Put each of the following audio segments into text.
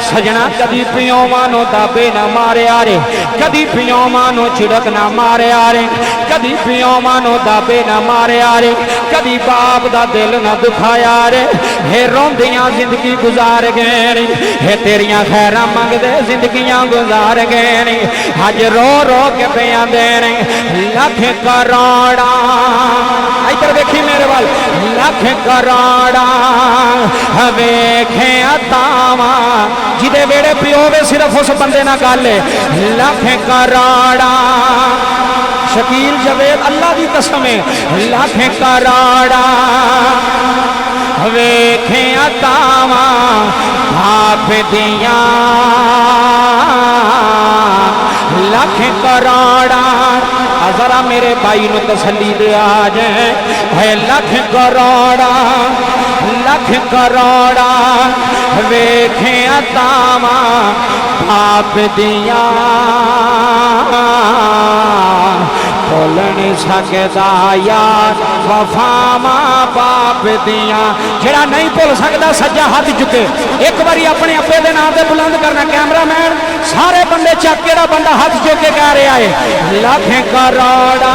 सजना कदी पियोवां नू दाबे ना मारिया रे, कदी पियोवां नू झिड़क ना मारिया रे, कदी पियोवां नू दाबे ना मारिया रे, कदी बाप दा दिल ना दुखाया रे। हे रोंदियां जिंदगी गुजार गए रे, हे तेरियां खैरां मंगदे जिंदगियां गुजार गए रे। अज रो रो के पिया देने लख करोड़ा, इधर देखी मेरे वाल, लख करोड़ा वेखे तावा जिदे वेड़े पियो वे सिर्फ उस बंदे ना गल है। लख करोड़ा शकील जवेद अल्लाह की कसम है, लख करोड़ा वेखे तावा भाप दिया लख करोड़ा। जरा मेरे भाई नू तसल्ली दे आ जाए, है लख करोड़ा, लख करोड़ा वेखे तावा भाप दिया भुल नहीं सकदा यार वफावा बाप दिया। जेड़ा नहीं भुल सकता सज्जा हाथ चुके, एक बारी अपने अब्बे दे नाम से बुलंद करना। कैमरामैन सारे बंदे चक केड़ा बंदा हाथ चुक के कह रहा है लख करोड़ा,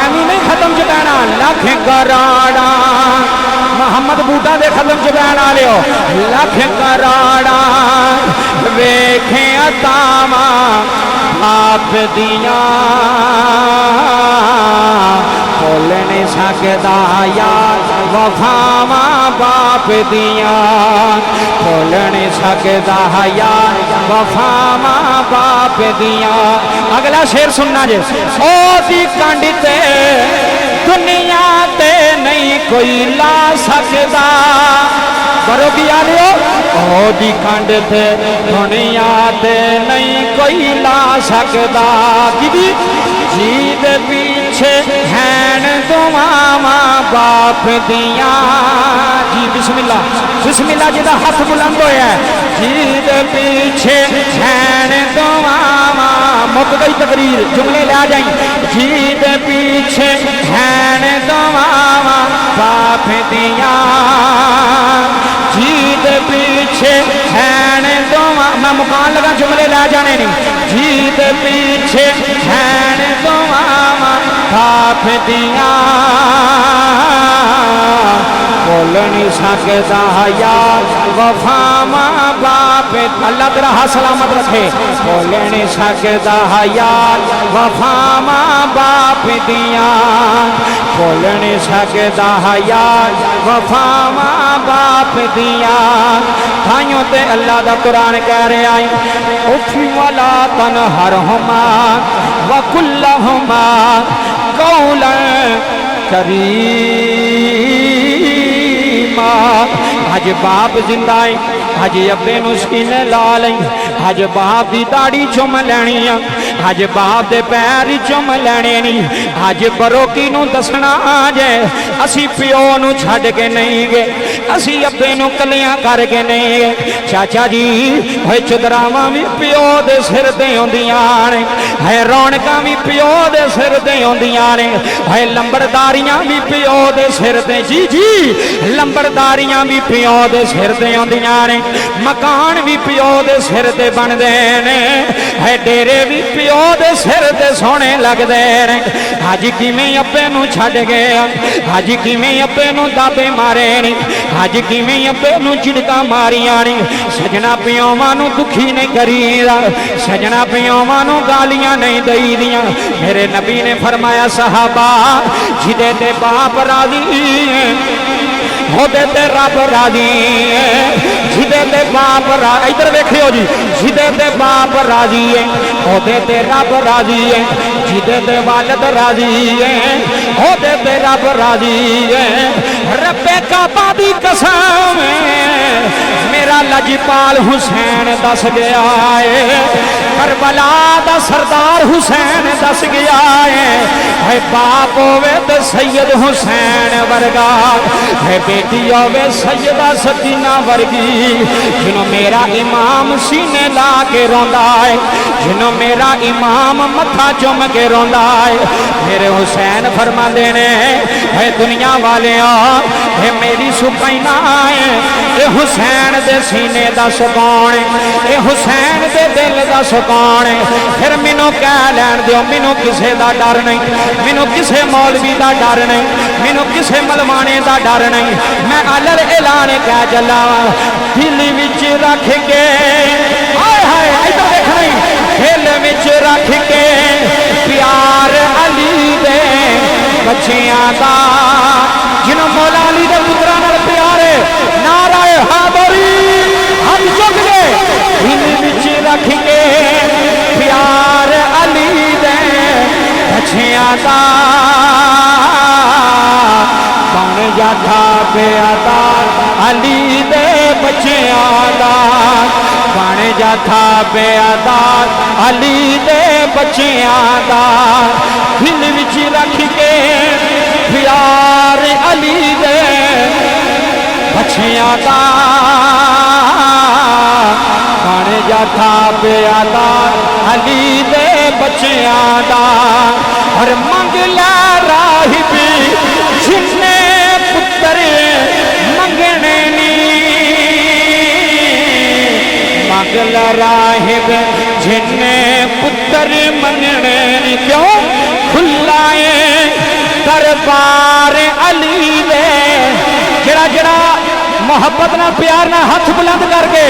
एवं नहीं खत्म च कहना लख करोड़ा। मोहम्मद बूटा दे खत्म च बहन आ लियो लख करोड़ा वेखे तावा आप दिया भुल नहीं सकदा यार वफावा बाप दिया, भुल नहीं सकदा यार वफावा बाप दिया। अगला शेर सुनना जे, ओ दी कंड ते दुनिया ते नहीं कोई ला सकदा, करो की आ लियो ओदी कंड ते दुनिया ते नहीं कोई ला सकदा। दीदी जी दे पीछे हैन दुआवां बाप दिया। जी बिस्मिल्लाह बिस्मिल्लाह जी दा हाथ बुलंद होया जी दे पीछे हैन दुआवां। मुक गई तकरीर, जुमले ला जाई। जी दे पीछे हैन दुआवां बाप दिया, जी दे पीछे हैन दुआ। मैं मुकान लगा जुमले ला जाने नहीं। जी दे पीछे हैन दुआवां बाप दिया भुल नहीं सकदा यार वफावा बाप। अल्लाह तेरा हाथ सलामत रखे। भुल नहीं सकदा यार वफावा बाप दिया, भुल नहीं सकदा यार वफावा बाप दिया। भाइयों ते अल्लाह दा कुरान कह रहा है उठी वाला तन हर हुमा व कुल्लहुमा कौलन करीमा। हज बाप जिंदा है, हज अब्बे नू सीने ला लई, हज बाप की दाढ़ी चुम लैनी आ, हज बाप दे पैर चुम लैने नहीं, हज बरोकी नू दसना जे असी प्यो नू छड्ड के नहीं गए, असी अब्बे नू कलियां करके नहीं गए। चाचा जी है चुदरावां भी प्यो दे सिर ते होंदियां ने, है रौनकां भी प्यो दे सिर ते होंदियां ने, है लंबरदारियां भी प्यो दे सिर ते। जी जी लंबरदारियां भी प्यो दे सिर ते होंदियां ने, मकान भी प्यो दे सिर ते बनदे ने, है डेरे भी प्यो दे सिर ते सोने लगदे ने। अज किवें अब्बे नू छड्ड गए, अज किवें अब्बे नू दाबे मारे ने, अज किवें अब्बे नू झिड़कां मारियां ने। सजना पियोवां नू दुखी नहीं करीदा, सजना पियोवां नू गालियां नहीं दईदियां। मेरे नबी ने फरमाया सहाबा जिदे ते बाप राजी होदे ते रब राजी, जिदे ते बाप राजी। इधर देखियो जी, जिदे ते बाप राजी है होदे ते रब राजी है, जिदे ते वालिद राजी है होदे ते रब राजी है। रब्बे काबा दी कसम मेरा लजपाल हुसैन दस गया है, करबला दा सरदार हुसैन दस गया है। बाप होवे ते सैयद हुसैन वर्गा, है बेटी होवे सैयदा सकीना वर्गी। जिन्हों मेरा इमाम सीने ला के रोंदा है, जिन्हों मेरा इमाम मथा चुम के रोंदा है। मेरे हुसैन फरमांदे ने ہے دنیا والے اے میری سکینہ ہے اے حسین دے سینے دا سکون اے حسین دے دل دا سکون پھر مینوں کہہ لین دیو مینوں کسے دا ڈر نہیں مینوں کسے مولوی دا ڈر نہیں مینوں کسے ملوانے دا ڈر نہیں میں علل اعلان کہہ چلا دل وچ رکھ کے ہائے ہائے ادھر دیکھ نہیں دل وچ رکھ کے پیار علی دے بچیاں دا جنہوں مولا علی دے پتراں نال پیار ہے نعرہ حیدری ہم چک گئے دل وچ رکھ کے پیار علی دے بچیاں دا بن جا تھا بیادار علی دے بچیاں دا بن جا تھا بیادار علی دے بچیاں دا دل وچ رکھ کے پیار علی دے بچیاں دا بن جا تھا بیادار علی دے بچیاں دا اور منگ لا راہب جنے پتر منگنے نی منگ لا راہب جنے پتر منگنے نی کیوں کھلائے دربار علی دے جڑا جڑا محبت نہ پیار نہ ہاتھ بلند کر کے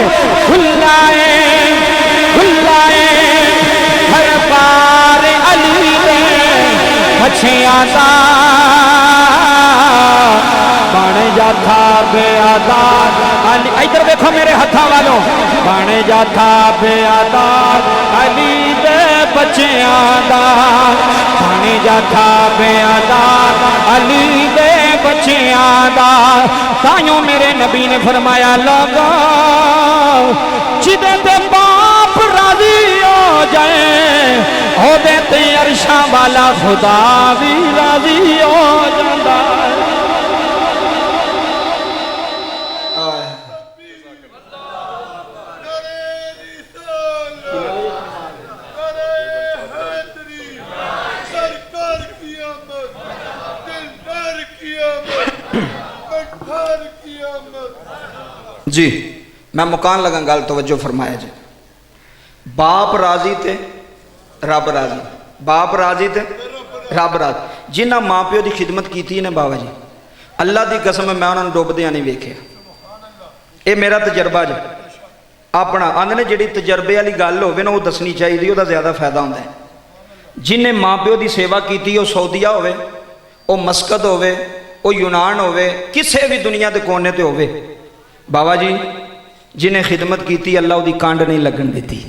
کھلائے دربار علی دے بچیاں دا بن جا تھا بیادار علی ادھر دیکھو میرے ہتھاں والوں بن جا تھا بیادار علی دے بچیاں دا بن جا تھا بیادار علی دے بچیاں دا تائیوں میرے نبی نے فرمایا لوگو جدے تے باپ راضی ہو جائے ہو دیتے عرشاں والا خدا بھی راضی ہو جاندہ جی میں مکان لگا گل توجہ فرمایا جی باپ راضی تے رب راضی باپ راضی تے رب راضی جنہ ماں پیو دی خدمت کیتی نے بابا جی اللہ دی قسم میں انہوں نے ڈوبدیاں نہیں ویکھیا اے میرا تجربہ جی اپنا آندے نے جڑی تجربے والی گل ہوے نا وہ دسنی چاہیے وہ زیادہ فائدہ ہوندا ہے جن نے ماں پیو دی سیوا کیتی وہ سعودیہ ہوے وہ مسقط ہوے وہ یونان ہوے کسے بھی دنیا دے کونے تے ہوے بابا جی جنہیں خدمت کیتی اللہ دی کانڈ نہیں لگن دیتی